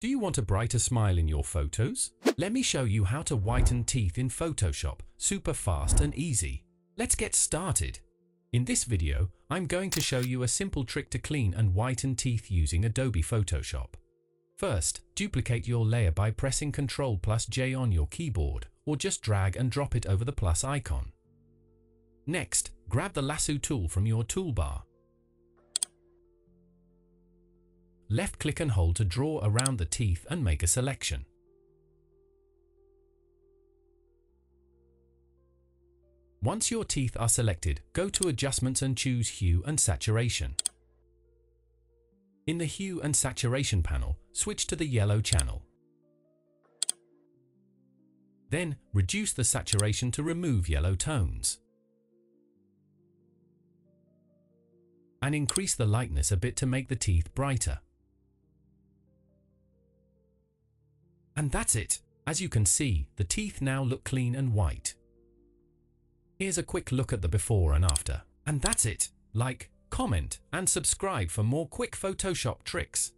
Do you want a brighter smile in your photos? Let me show you how to whiten teeth in Photoshop, super fast and easy. Let's get started. In this video, I'm going to show you a simple trick to clean and whiten teeth using Adobe Photoshop. First, duplicate your layer by pressing Ctrl+J on your keyboard, or just drag and drop it over the plus icon. Next, grab the lasso tool from your toolbar. Left-click and hold to draw around the teeth and make a selection. Once your teeth are selected, go to Adjustments and choose Hue and Saturation. In the Hue and Saturation panel, switch to the yellow channel. Then, reduce the saturation to remove yellow tones. And increase the lightness a bit to make the teeth brighter. And that's it! As you can see, the teeth now look clean and white. Here's a quick look at the before and after. And that's it! Like, comment, and subscribe for more quick Photoshop tricks.